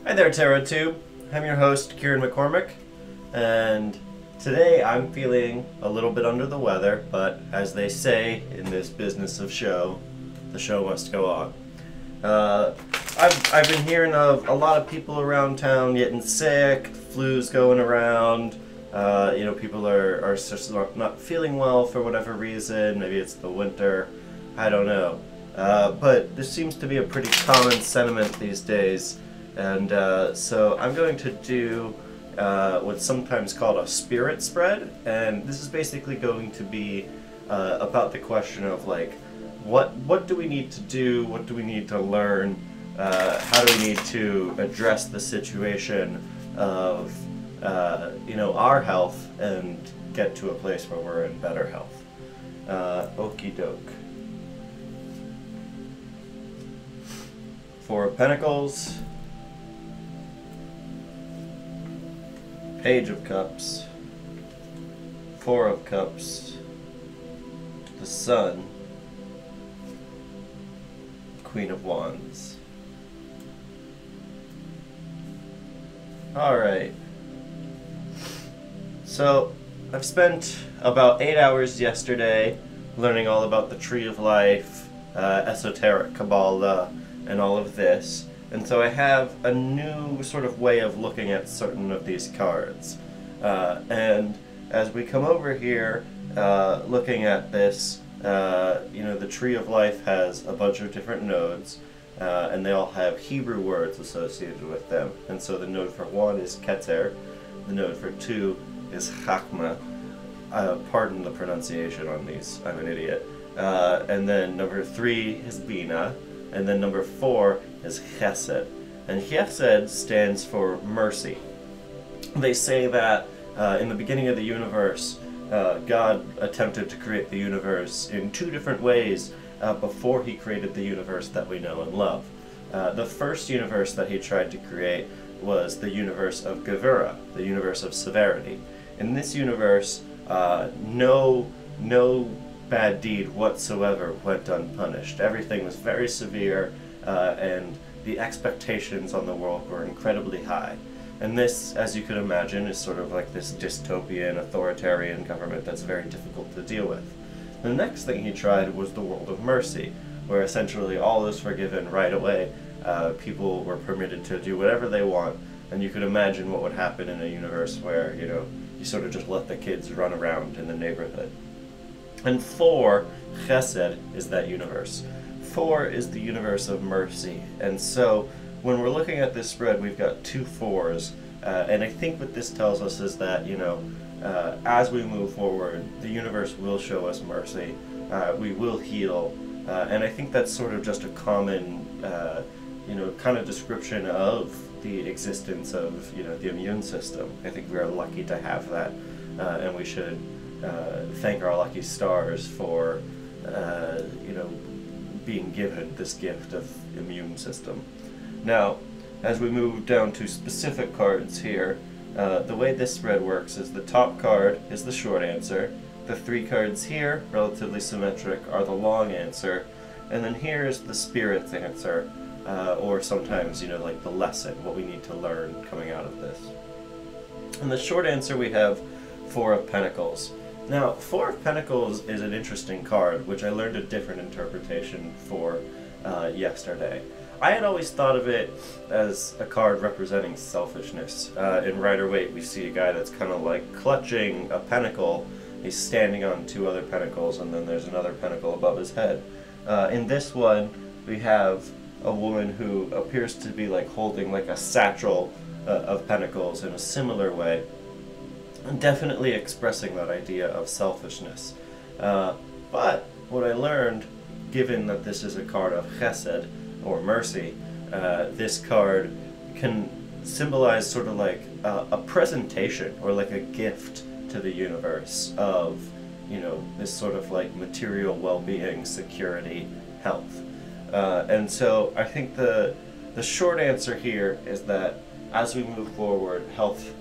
Hi there, Tarot Tube. I'm your host, Kieran McCormick, and today I'm feeling a little bit under the weather, but as they say in this business of show, the show must go on. I've been hearing of a lot of people around town getting sick, flu's going around, people are just not feeling well for whatever reason. Maybe it's the winter, I don't know. But this seems to be a pretty common sentiment these days. And so I'm going to do what's sometimes called a spirit spread, and this is basically going to be about the question of like, what do we need to do, what do we need to learn, how do we need to address the situation of our health and get to a place where we're in better health. Okie doke. Four of Pentacles. Page of Cups, Four of Cups, the Sun, Queen of Wands. Alright, so I've spent about 8 hours yesterday learning all about the Tree of Life, esoteric Kabbalah, and all of this. And so I have a new sort of way of looking at certain of these cards. And as we come over here, looking at this, the Tree of Life has a bunch of different nodes, and they all have Hebrew words associated with them. And so the node for 1 is Keter, the node for 2 is Chachma. Pardon the pronunciation on these, I'm an idiot. And then number 3 is Bina, and then number 4 is Chesed. And Chesed stands for mercy. They say that in the beginning of the universe, God attempted to create the universe in 2 different ways before he created the universe that we know and love. The first universe that he tried to create was the universe of Gevura, the universe of severity. In this universe, no bad deed whatsoever went unpunished. Everything was very severe, and the expectations on the world were incredibly high. And this, as you could imagine, is sort of like this dystopian, authoritarian government that's very difficult to deal with. The next thing he tried was the world of mercy, where essentially all is forgiven right away. People were permitted to do whatever they want, and you could imagine what would happen in a universe where, you sort of just let the kids run around in the neighborhood. And 4, Chesed, is that universe. 4 is the universe of mercy. And so when we're looking at this spread, we've got 2 4s. And I think what this tells us is that, as we move forward, the universe will show us mercy. We will heal. And I think that's sort of just a common, kind of description of the existence of, the immune system. I think we are lucky to have that. And we should thank our lucky stars for, being given this gift of immune system. Now, as we move down to specific cards here, the way this spread works is the top card is the short answer, the 3 cards here, relatively symmetric, are the long answer, and then here is the spirit's answer, or sometimes, like the lesson, what we need to learn coming out of this. In the short answer we have 4 of Pentacles. Now, 4 of Pentacles is an interesting card, which I learned a different interpretation for yesterday. I had always thought of it as a card representing selfishness. In Rider-Waite, we see a guy that's kind of like clutching a pentacle. He's standing on 2 other pentacles, and then there's another pentacle above his head. In this one, we have a woman who appears to be like holding like a satchel of pentacles in a similar way. Definitely expressing that idea of selfishness. But what I learned, given that this is a card of Chesed, or mercy, this card can symbolize sort of like a presentation, or like a gift to the universe of, this sort of like material well-being, security, health. And so I think the short answer here is that as we move forward, health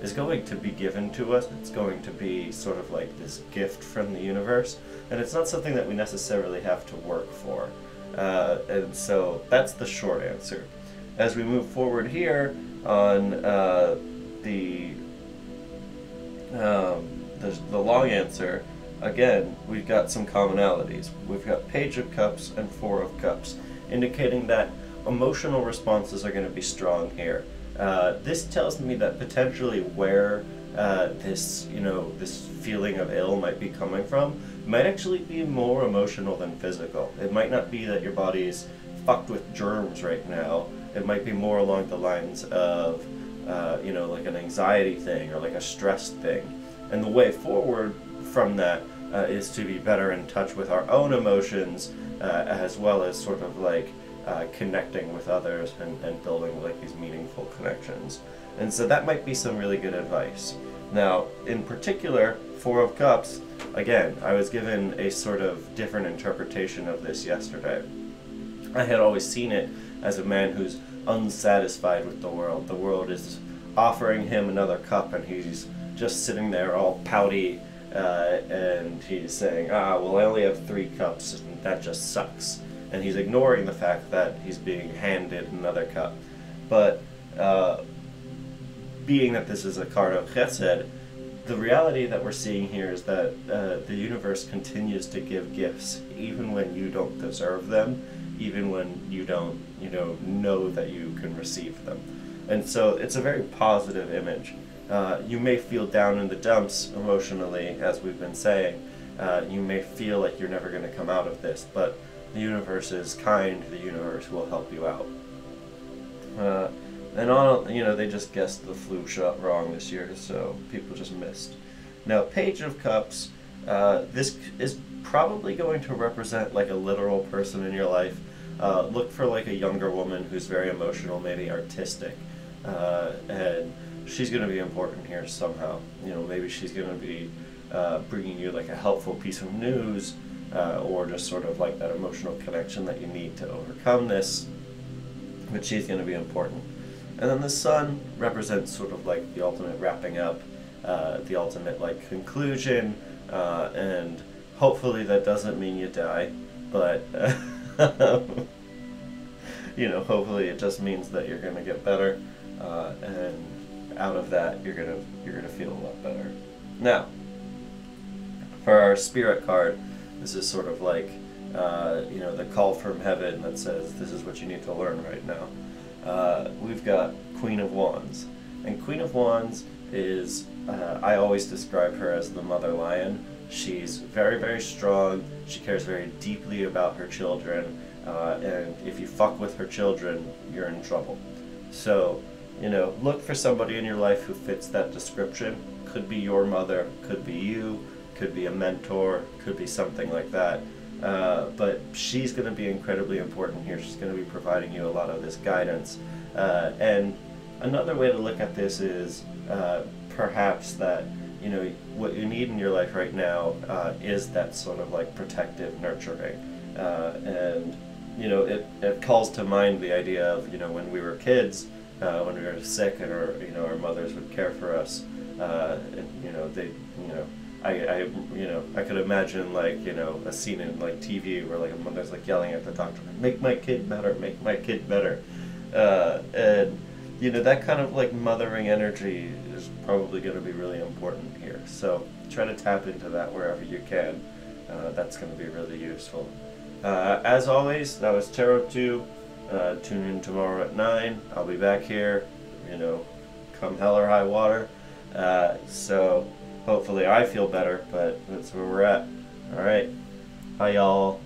is going to be given to us. It's going to be sort of like this gift from the universe, and it's not something that we necessarily have to work for. And so that's the short answer. as we move forward here on the long answer, again, we've got some commonalities. We've got Page of Cups and Four of Cups, indicating that emotional responses are going to be strong here. This tells me that potentially where this feeling of ill might be coming from might actually be more emotional than physical. It might not be that your body's fucked with germs right now. It might be more along the lines of like an anxiety thing or like a stress thing. And the way forward from that is to be better in touch with our own emotions, as well as sort of like connecting with others and building like these meaningful connections. And so that might be some really good advice. Now, in particular, Four of Cups, again, I was given a sort of different interpretation of this yesterday. I had always seen it as a man who's unsatisfied with the world. The world is offering him another cup and he's just sitting there all pouty, and he's saying, well, I only have 3 cups and that just sucks. And he's ignoring the fact that he's being handed another cup. But being that this is a card of Chesed, the reality that we're seeing here is that the universe continues to give gifts even when you don't deserve them, even when you don't know that you can receive them. And so it's a very positive image. You may feel down in the dumps emotionally, as we've been saying. You may feel like you're never going to come out of this, but the universe is kind, the universe will help you out. They just guessed the flu shot wrong this year, so people just missed. Now, Page of Cups, this is probably going to represent like a literal person in your life. Look for like a younger woman who's very emotional, maybe artistic, and she's going to be important here somehow. Maybe she's going to be bringing you like a helpful piece of news, or just sort of like that emotional connection that you need to overcome this, but she's going to be important. And then the Sun represents sort of like the ultimate wrapping up, the ultimate like conclusion, and hopefully that doesn't mean you die, but hopefully it just means that you're going to get better, and out of that you're gonna feel a lot better. Now, for our Spirit card, this is sort of like the call from heaven that says this is what you need to learn right now. We've got Queen of Wands, and Queen of Wands is I always describe her as the mother lion. She's very, very strong. She cares very deeply about her children, and if you fuck with her children, you're in trouble. So, look for somebody in your life who fits that description. Could be your mother, could be you, could be a mentor, could be something like that. But she's going to be incredibly important here. She's going to be providing you a lot of this guidance. And another way to look at this is perhaps that, what you need in your life right now is that sort of like protective nurturing. And it calls to mind the idea of, when we were kids, when we were sick and our mothers would care for us, and I could imagine like a scene in like TV where like a mother's like yelling at the doctor, make my kid better, make my kid better, and that kind of like mothering energy is probably going to be really important here. So try to tap into that wherever you can. That's going to be really useful. As always, that was Tarot 2. Tune in tomorrow at 9. I'll be back here, come hell or high water. So hopefully I feel better, but that's where we're at. Alright. Bye, y'all.